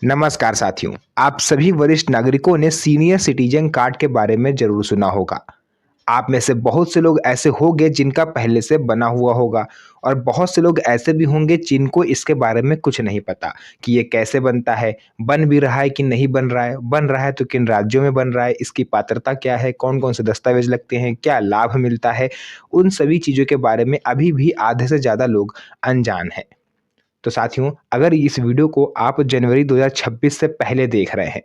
नमस्कार साथियों, आप सभी वरिष्ठ नागरिकों ने सीनियर सिटीजन कार्ड के बारे में ज़रूर सुना होगा। आप में से बहुत से लोग ऐसे होंगे जिनका पहले से बना हुआ होगा और बहुत से लोग ऐसे भी होंगे जिनको इसके बारे में कुछ नहीं पता कि ये कैसे बनता है, बन भी रहा है कि नहीं बन रहा है तो किन राज्यों में बन रहा है, इसकी पात्रता क्या है, कौन-कौन से दस्तावेज़ लगते हैं, क्या लाभ मिलता है, उन सभी चीज़ों के बारे में अभी भी आधे से ज़्यादा लोग अनजान हैं। तो साथियों, अगर इस वीडियो को आप जनवरी 2026 से पहले देख रहे हैं,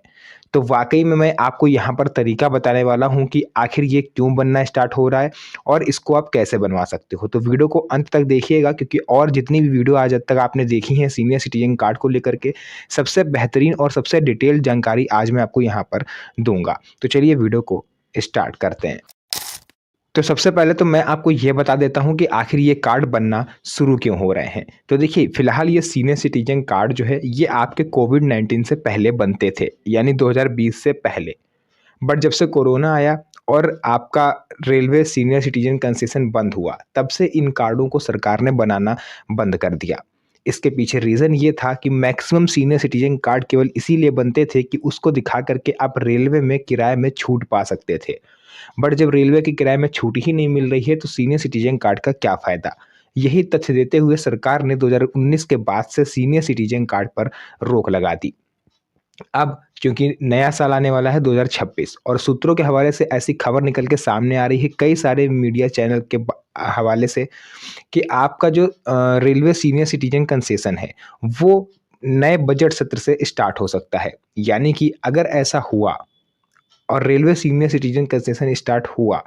तो वाक़ई में मैं आपको यहाँ पर तरीका बताने वाला हूँ कि आखिर ये क्यों बनना स्टार्ट हो रहा है और इसको आप कैसे बनवा सकते हो। तो वीडियो को अंत तक देखिएगा क्योंकि और जितनी भी वीडियो आज तक आपने देखी हैं सीनियर सिटीज़न कार्ड को लेकर के, सबसे बेहतरीन और सबसे डिटेल्ड जानकारी आज मैं आपको यहाँ पर दूँगा। तो चलिए वीडियो को स्टार्ट करते हैं। तो सबसे पहले तो मैं आपको ये बता देता हूँ कि आखिर ये कार्ड बनना शुरू क्यों हो रहे हैं। तो देखिए, फ़िलहाल ये सीनियर सिटीज़न कार्ड जो है, ये आपके कोविड-19 से पहले बनते थे, यानी 2020 से पहले। बट जब से कोरोना आया और आपका रेलवे सीनियर सिटीज़न कंसेशन बंद हुआ, तब से इन कार्डों को सरकार ने बनाना बंद कर दिया। इसके पीछे रीज़न ये था कि मैक्सिमम सीनियर सिटीज़न कार्ड केवल इसीलिए बनते थे कि उसको दिखा कर के आप रेलवे में किराए में छूट पा सकते थे। बट जब रेलवे के किराए में छूट ही नहीं मिल रही है तो सीनियर सिटीजन कार्ड का क्या फ़ायदा? यही तथ्य देते हुए सरकार ने 2019 के बाद से सीनियर सिटीजन कार्ड पर रोक लगा दी। अब क्योंकि नया साल आने वाला है 2026 और सूत्रों के हवाले से ऐसी खबर निकल के सामने आ रही है कई सारे मीडिया चैनल के हवाले से कि आपका जो रेलवे सीनियर सिटीजन कंसेशन है, वो नए बजट सत्र से स्टार्ट हो सकता है। यानी कि अगर ऐसा हुआ और railway senior citizen concession start हुआ,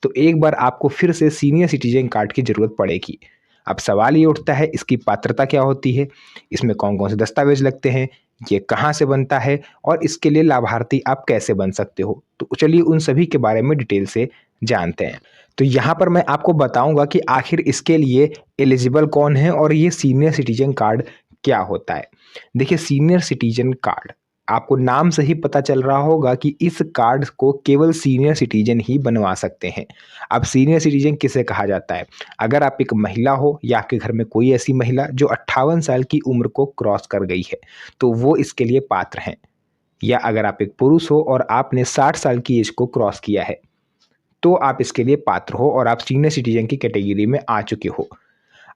तो एक बार आपको फिर से सीनियर सिटीजन कार्ड की ज़रूरत पड़ेगी। अब सवाल ये उठता है इसकी पात्रता क्या होती है? इसमें कौन-कौन से दस्तावेज़ लगते हैं? ये कहाँ से बनता है? और इसके लिए लाभार्थी आप कैसे बन सकते हो? तो चलिए उन सभी के बारे में डिटेल से जानते हैं। तो यहाँ पर मैं आपको बताऊँगा कि आखिर इसके लिए एलिजिबल कौन है और ये सीनियर सिटीजन कार्ड क्या होता है? देखिए, सीनियर सिटीजन कार्ड आपको नाम से ही पता चल रहा होगा कि इस कार्ड को केवल सीनियर सिटीजन ही बनवा सकते हैं। अब सीनियर सिटीजन किसे कहा जाता है? अगर आप एक महिला हो या आपके घर में कोई ऐसी महिला जो 58 साल की उम्र को क्रॉस कर गई है, तो वो इसके लिए पात्र हैं। या अगर आप एक पुरुष हो और आपने 60 साल की एज को क्रॉस किया है, तो आप इसके लिए पात्र हो और आप सीनियर सिटीजन की कैटेगरी में आ चुके हो।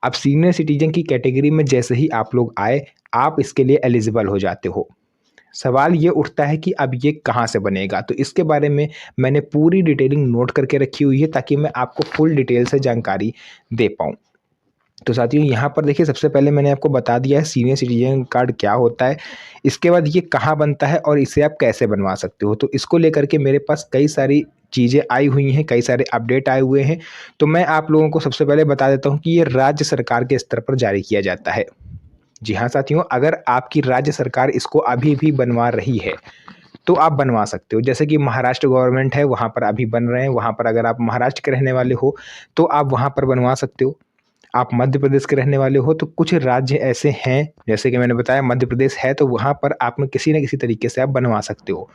अब सीनियर सिटीजन की कैटेगरी में जैसे ही आप लोग आए, आप इसके लिए एलिजिबल हो जाते हो। सवाल ये उठता है कि अब ये कहाँ से बनेगा? तो इसके बारे में मैंने पूरी डिटेलिंग नोट करके रखी हुई है ताकि मैं आपको फुल डिटेल से जानकारी दे पाऊँ। तो साथियों, यहाँ पर देखिए, सबसे पहले मैंने आपको बता दिया है सीनियर सिटीजन कार्ड क्या होता है। इसके बाद ये कहाँ बनता है और इसे आप कैसे बनवा सकते हो। तो इसको लेकर के मेरे पास कई सारी चीज़ें आई हुई हैं, कई सारे अपडेट आए हुए हैं। तो मैं आप लोगों को सबसे पहले बता देता हूँ कि ये राज्य सरकार के स्तर पर जारी किया जाता है। जी हाँ साथियों, अगर आपकी राज्य सरकार इसको अभी भी बनवा रही है, तो आप बनवा सकते हो। जैसे कि महाराष्ट्र गवर्नमेंट है, वहाँ पर अभी बन रहे हैं, वहाँ पर अगर आप महाराष्ट्र के रहने वाले हो, तो आप वहाँ पर बनवा सकते हो। आप मध्य प्रदेश के रहने वाले हो, तो कुछ राज्य ऐसे हैं, जैसे कि मैंने बताया मध्य प्रदेश है, तो वहाँ पर आप में किसी न किसी तरीके से आप बनवा सकते हो।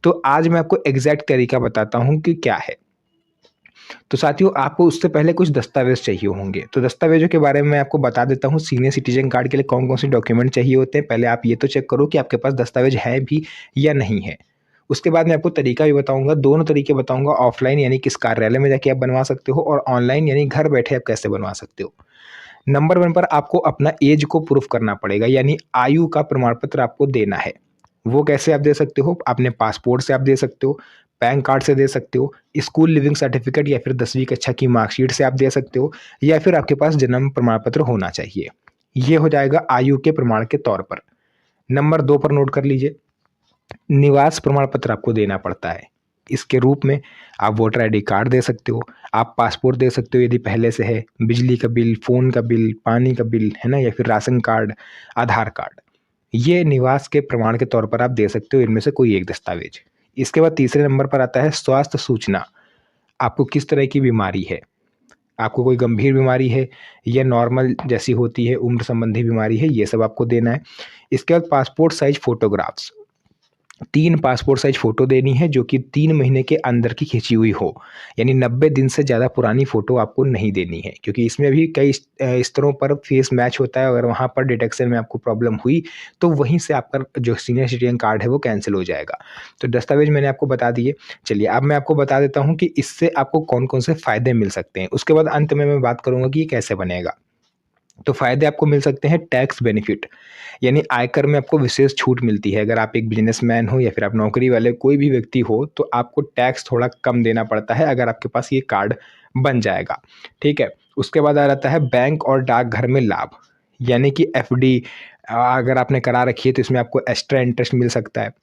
तो आज मैं आपको एग्ज़ैक्ट तरीका बताता हूँ कि क्या है। तो साथियों, आपको उससे पहले कुछ दस्तावेज़ चाहिए होंगे। तो दस्तावेज़ों के बारे में मैं आपको बता देता हूँ, सीनियर सिटीज़न कार्ड के लिए कौन-कौन से डॉक्यूमेंट चाहिए होते हैं। पहले आप ये तो चेक करो कि आपके पास दस्तावेज़ हैं भी या नहीं है। उसके बाद मैं आपको तरीका भी बताऊँगा, दोनों तरीके बताऊँगा, ऑफ़लाइन यानी किस कार्यालय में जाके आप बनवा सकते हो और ऑनलाइन यानी घर बैठे आप कैसे बनवा सकते हो। नंबर 1 पर आपको अपना ऐज को प्रूफ़ करना पड़ेगा, यानी आयु का प्रमाण पत्र आपको देना है। वो कैसे आप दे सकते हो? अपने पासपोर्ट से आप दे सकते हो, पैन कार्ड से दे सकते हो, स्कूल लिविंग सर्टिफ़िकेट या फिर 10वीं कक्षा की मार्कशीट से आप दे सकते हो, या फिर आपके पास जन्म प्रमाण पत्र होना चाहिए। ये हो जाएगा आयु के प्रमाण के तौर पर। नंबर 2 पर नोट कर लीजिए, निवास प्रमाण पत्र आपको देना पड़ता है। इसके रूप में आप वोटर आईडी कार्ड दे सकते हो, आप पासपोर्ट दे सकते हो यदि पहले से है, बिजली का बिल, फ़ोन का बिल, पानी का बिल, है ना? या फिर राशन कार्ड, आधार कार्ड। ये निवास के प्रमाण के तौर पर आप दे सकते हो इनमें से कोई एक दस्तावेज। इसके बाद तीसरे नंबर पर आता है स्वास्थ्य सूचना। आपको किस तरह की बीमारी है? आपको कोई गंभीर बीमारी है या नॉर्मल जैसी होती है, उम्र संबंधी बीमारी है, ये सब आपको देना है। इसके बाद passport size photographs. 3 passport size photo देनी है जो कि 3 महीने के अंदर की खींची हुई हो। यानी 90 दिन से ज़्यादा पुरानी फ़ोटो आपको नहीं देनी है, क्योंकि इसमें भी कई स्तरों पर फेस मैच होता है। अगर वहाँ पर डिटेक्शन में आपको प्रॉब्लम हुई, तो वहीं से आपका जो सीनियर सिटीज़न कार्ड है वो कैंसल हो जाएगा। तो दस्तावेज़ मैंने आपको बता दिए। चलिए अब मैं आपको बता देता हूँ कि इससे आपको कौन-कौन से फ़ायदे मिल सकते हैं। उसके बाद अंत में मैं बात करूँगा कि ये कैसे बनेगा। तो फ़ायदे आपको मिल सकते हैं टैक्स बेनिफिट, यानी आयकर में आपको विशेष छूट मिलती है। अगर आप एक बिज़नेसमैन हो या फिर आप नौकरी वाले कोई भी व्यक्ति हो, तो आपको टैक्स थोड़ा कम देना पड़ता है अगर आपके पास ये कार्ड बन जाएगा, ठीक है? उसके बाद आ जाता है बैंक और डाकघर में लाभ, यानी कि एफडी अगर आपने करा रखी है तो इसमें आपको एक्स्ट्रा इंटरेस्ट मिल सकता है।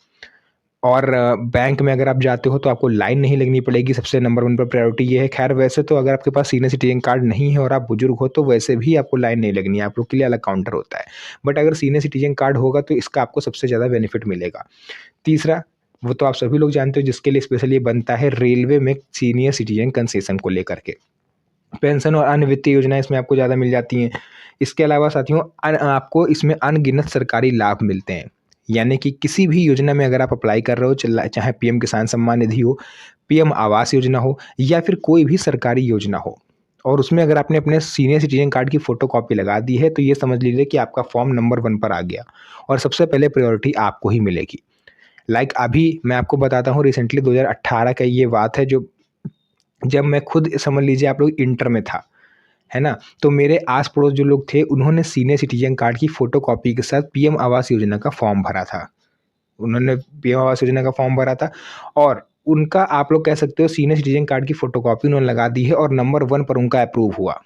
और बैंक में अगर आप जाते हो तो आपको लाइन नहीं लगनी पड़ेगी, सबसे नंबर 1 पर प्रायोरिटी ये है। ख़ैर वैसे तो अगर आपके पास सीनियर सिटीज़न कार्ड नहीं है और आप बुज़ुर्ग हो तो वैसे भी आपको लाइन नहीं लगनी है, आप लोग के लिए अलग काउंटर होता है। बट अगर सीनियर सिटीज़न कार्ड होगा तो इसका आपको सबसे ज़्यादा बेनिफिट मिलेगा। तीसरा, वो तो आप सभी लोग जानते हो जिसके लिए स्पेशली ये बनता है, रेलवे में सीनियर सिटीज़न कंसेशन को लेकर के। पेंशन और अन्य वित्तीय योजनाएँ इसमें आपको ज़्यादा मिल जाती हैं। इसके अलावा साथियों आपको इसमें अनगिनत सरकारी लाभ मिलते हैं। यानी कि किसी भी योजना में अगर आप अप्लाई कर रहे हो, चाहे पीएम किसान सम्मान निधि हो, पीएम आवास योजना हो या फिर कोई भी सरकारी योजना हो, और उसमें अगर आपने अपने सीनियर सिटीज़न कार्ड की फ़ोटोकॉपी लगा दी है, तो ये समझ लीजिए कि आपका फ़ॉर्म नंबर 1 पर आ गया और सबसे पहले प्रायोरिटी आपको ही मिलेगी। लाइक अभी मैं आपको बताता हूँ, रिसेंटली 2018 का ये बात है, जो जब मैं खुद समझ लीजिए आप लोग इंटर में था, है ना? तो मेरे आस-पड़ोस जो लोग थे उन्होंने सीनियर सिटीज़न कार्ड की फ़ोटोकॉपी के साथ पीएम आवास योजना का फ़ॉर्म भरा था। उन्होंने पीएम आवास योजना का फ़ॉर्म भरा था और उनका आप लोग कह सकते हो सीनियर सिटीज़न कार्ड की फ़ोटोकॉपी उन्होंने लगा दी है और नंबर 1 पर उनका अप्रूव हुआ।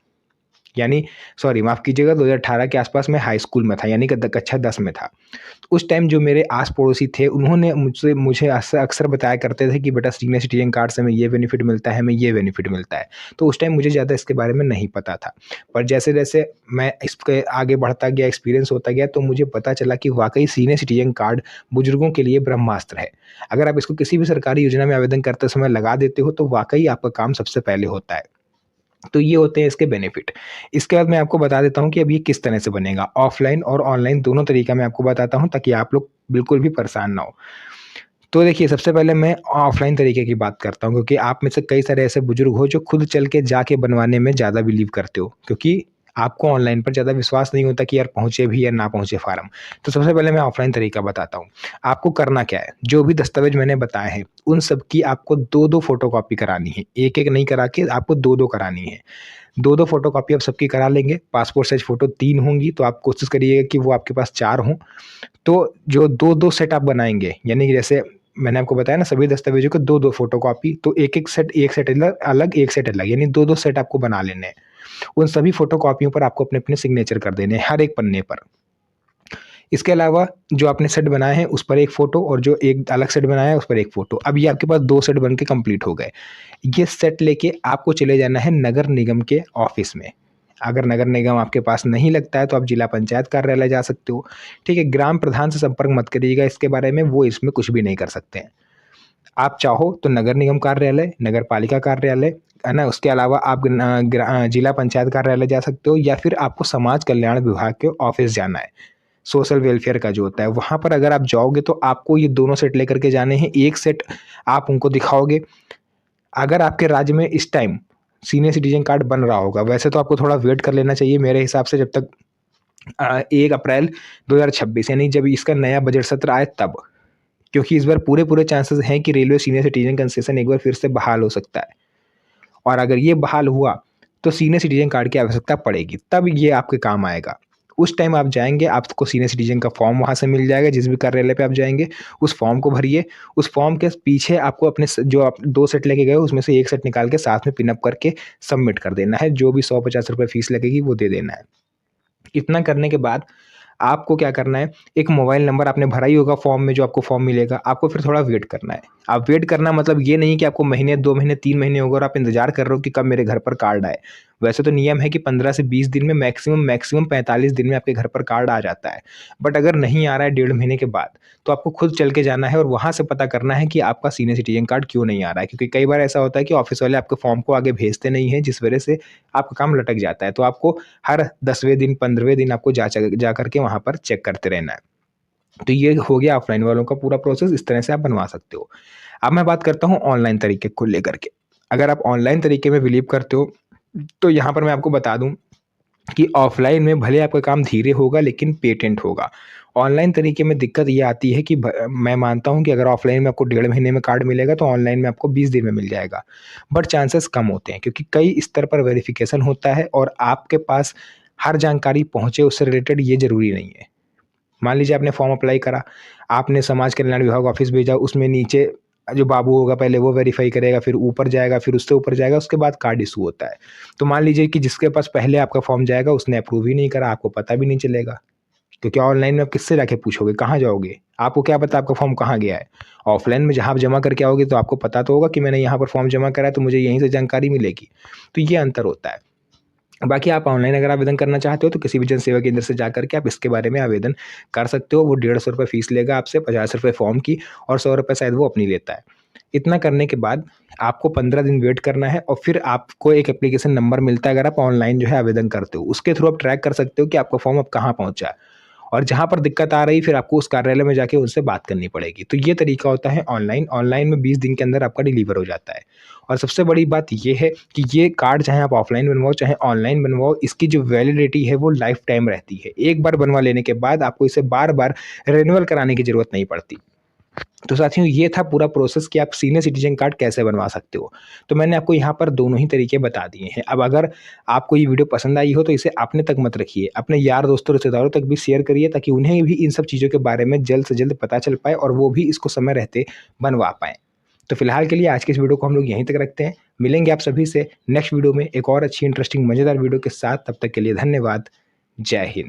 यानी सॉरी माफ़ कीजिएगा, 2018 के आस-पास मैं हाई स्कूल में था, यानी कि कक्षा 10 में था। उस टाइम जो मेरे आस-पड़ोसी थे उन्होंने मुझे अक्सर बताया करते थे कि बेटा सीनियर सिटीज़न कार्ड से हमें ये बेनिफिट मिलता है, हमें ये बेनिफिट मिलता है। तो उस टाइम मुझे ज़्यादा इसके बारे में नहीं पता था। पर जैसे-जैसे मैं इसके आगे बढ़ता गया, एक्सपीरियंस होता गया, तो मुझे पता चला कि वाक़ई सीनियर सिटीज़न कार्ड बुजुर्गों के लिए ब्रह्मास्त्र है। अगर आप इसको किसी भी सरकारी योजना में आवेदन करते समय लगा देते हो तो वाक़ई आपका काम सबसे पहले होता है। तो ये होते हैं इसके बेनिफिट। इसके बाद मैं आपको बता देता हूँ कि अब ये किस तरह से बनेगा। ऑफ़लाइन और ऑनलाइन दोनों तरीका मैं आपको बताता हूँ ताकि आप लोग बिल्कुल भी परेशान ना हो। तो देखिए, सबसे पहले मैं ऑफ़लाइन तरीके की बात करता हूँ, क्योंकि आप में से कई सारे ऐसे बुज़ुर्ग हो जो खुद चल के जाके बनवाने में ज़्यादा बिलीव करते हो, क्योंकि आपको ऑनलाइन पर ज़्यादा विश्वास नहीं होता कि यार पहुँचे भी या ना पहुँचे फ़ॉर्म। तो सबसे पहले मैं ऑफ़लाइन तरीका बताता हूँ। आपको करना क्या है, जो भी दस्तावेज़ मैंने बताए हैं, उन सब की आपको 2-2 फ़ोटोकॉपी करानी है। एक-एक नहीं करा के आपको 2-2 करानी है। 2-2 फ़ोटोकॉपी आप सबकी करा लेंगे। पासपोर्ट साइज़ फ़ोटो 3 होंगी, तो आप कोशिश करिएगा कि वो आपके पास 4 हों। तो जो 2-2 सेट आप बनाएँगे, यानी कि जैसे मैंने आपको बताया ना सभी दस्तावेज़ों के 2-2 फ़ोटोकॉपी, तो एक-एक सेट, एक सेट अलग, एक सेट अलग, यानी 2-2 सेट आपको बना लेने हैं। उन सभी फ़ोटोकॉपियों पर आपको अपने-अपने सिग्नेचर कर देने हैं, हर एक पन्ने पर। इसके अलावा जो आपने सेट बनाए हैं उस पर एक फ़ोटो और जो एक अलग सेट बनाया है उस पर एक फ़ोटो। अब ये आपके पास 2 सेट बन के कंप्लीट हो गए। ये सेट लेके आपको चले जाना है नगर निगम के ऑफ़िस में। अगर नगर निगम आपके पास नहीं लगता है तो आप जिला पंचायत कार्यालय जा सकते हो। ठीक है? ग्राम प्रधान से संपर्क मत करिएगा इसके बारे में, वो इसमें कुछ भी नहीं कर सकते हैं। आप चाहो तो नगर निगम कार्यालय, नगर पालिका कार्यालय, है ना? उसके अलावा आप जिला पंचायत कार्यालय जा सकते हो या फिर आपको समाज कल्याण विभाग के ऑफ़िस जाना है। सोशल वेलफेयर का जो होता है, वहाँ पर अगर आप जाओगे तो आपको ये दोनों सेट लेकर के जाने हैं। एक सेट आप उनको दिखाओगे। अगर आपके राज्य में इस टाइम सीनियर सिटीज़न कार्ड बन रहा होगा, वैसे तो आपको थोड़ा वेट कर लेना चाहिए मेरे हिसाब से, जब तक 1 अप्रैल 2026 यानी जब इसका नया बजट सत्र आए तब। क्योंकि इस बार पूरे-पूरे चांसेस हैं कि रेलवे सीनियर सिटीज़न कंसेशन एक बार फिर से बहाल हो सकता है। और अगर ये बहाल हुआ, तो सीनियर सिटीज़न कार्ड की आवश्यकता पड़ेगी, तब ये आपके काम आएगा। उस टाइम आप जाएँगे, आपको सीनियर सिटीज़न का फॉर्म वहाँ से मिल जाएगा, जिस भी कार्यालय पे आप जाएँगे, उस फॉर्म को भरिए। उस फॉर्म के पीछे आपको अपने जो आप 2 सेट लेके गए हो, उसमें से 1 सेट निकाल के साथ में पिन अप करके सबमिट कर देना है। जो भी ₹150 फीस लगेगी, वो दे देना है। इतना करने के बाद आपको क्या करना है, एक मोबाइल नंबर आपने भरा ही होगा फॉर्म में, जो आपको फॉर्म मिलेगा, आपको फिर थोड़ा वेट करना है। आप वेट करना मतलब ये नहीं कि आपको महीने, 2 महीने, 3 महीने हो गए और आप इंतज़ार कर रहे हो कि कब मेरे घर पर कार्ड आए। वैसे तो नियम है कि 15 से 20 दिन में, मैक्सिमम 45 दिन में आपके घर पर कार्ड आ जाता है। बट अगर नहीं आ रहा है 1.5 महीने के बाद, तो आपको खुद चल के जाना है और वहाँ से पता करना है कि आपका सीनियर सिटीज़न कार्ड क्यों नहीं आ रहा है। क्योंकि कई बार ऐसा होता है कि ऑफ़िस वाले आपके फॉर्म को आगे भेजते नहीं हैं, जिस वजह से आपका काम लटक जाता है। तो आपको हर 10वें दिन, 15वें दिन आपको जा कर के वहाँ पर चेक करते रहना है। तो ये हो गया ऑफ़लाइन वालों का पूरा प्रोसेस, इस तरह से आप बनवा सकते हो। अब मैं बात करता हूँ ऑनलाइन तरीके को लेकर के। अगर आप ऑनलाइन तरीके में बिलीव करते हो, तो यहाँ पर मैं आपको बता दूँ कि ऑफ़लाइन में भले आपका काम धीरे होगा लेकिन पेटेंट होगा। ऑनलाइन तरीके में दिक्कत ये आती है कि मैं मानता हूँ कि अगर ऑफ़लाइन में आपको 1.5 महीने में कार्ड मिलेगा तो ऑनलाइन में आपको 20 दिन में मिल जाएगा। बट चांसेस कम होते हैं क्योंकि कई स्तर पर वेरिफ़िकेशन होता है और आपके पास हर जानकारी पहुँचे उससे रिलेटेड ये ज़रूरी नहीं है। मान लीजिए आपने फॉर्म अप्लाई करा, आपने समाज कल्याण विभाग ऑफ़िस भेजा, उसमें नीचे जो बाबू होगा पहले वो वेरीफ़ाई करेगा, फिर ऊपर जाएगा, फिर उससे ऊपर जाएगा, उसके बाद कार्ड इश्यू होता है। तो मान लीजिए कि जिसके पास पहले आपका फॉर्म जाएगा उसने अप्रूव ही नहीं करा, आपको पता भी नहीं चलेगा। क्योंकि ऑनलाइन में आप किससे जाके पूछोगे, कहाँ जाओगे? आपको क्या पता आपका फॉर्म कहाँ गया है? ऑफ़लाइन में जहाँ आप जमा करके आओगे तो आपको पता तो होगा कि मैंने यहाँ पर फॉर्म जमा करा है तो मुझे यहीं से जानकारी मिलेगी। तो ये अंतर होता है। बाकी आप ऑनलाइन अगर आवेदन करना चाहते हो तो किसी भी जन सेवा केंद्र से जाकर के आप इसके बारे में आवेदन कर सकते हो। वो ₹150 फ़ीस लेगा आपसे, ₹50 फॉर्म की और ₹100 शायद वो अपनी लेता है। इतना करने के बाद आपको 15 दिन वेट करना है और फिर आपको एक एप्लीकेशन नंबर मिलता है अगर आप ऑनलाइन जो है आवेदन करते हो। उसके थ्रू आप ट्रैक कर सकते हो कि आपका फॉर्म अब कहाँ पहुँचा है और जहाँ पर दिक्कत आ रही फिर आपको उस कार्यालय में जाके उनसे बात करनी पड़ेगी। तो ये तरीका होता है ऑनलाइन। ऑनलाइन में 20 दिन के अंदर आपका डिलीवर हो जाता है। और सबसे बड़ी बात ये है कि ये कार्ड चाहे आप ऑफ़लाइन बनवाओ, चाहे ऑनलाइन बनवाओ, इसकी जो वैलिडिटी है वो लाइफ़ टाइम रहती है। एक बार बनवा लेने के बाद आपको इसे बार-बार रिन्यूअल कराने की ज़रूरत नहीं पड़ती। तो साथियों ये था पूरा प्रोसेस कि आप सीनियर सिटीज़न कार्ड कैसे बनवा सकते हो। तो मैंने आपको यहाँ पर दोनों ही तरीके बता दिए हैं। अब अगर आपको ये वीडियो पसंद आई हो तो इसे अपने तक मत रखिए, अपने यार दोस्तों रिश्तेदारों तक भी शेयर करिए ताकि उन्हें भी इन सब चीज़ों के बारे में जल्द से जल्द पता चल पाए और वो भी इसको समय रहते बनवा पाएँ। तो फिलहाल के लिए आज के इस वीडियो को हम लोग यहीं तक रखते हैं। मिलेंगे आप सभी से नेक्स्ट वीडियो में एक और अच्छी इंटरेस्टिंग मज़ेदार वीडियो के साथ। तब तक के लिए धन्यवाद। जय हिंद।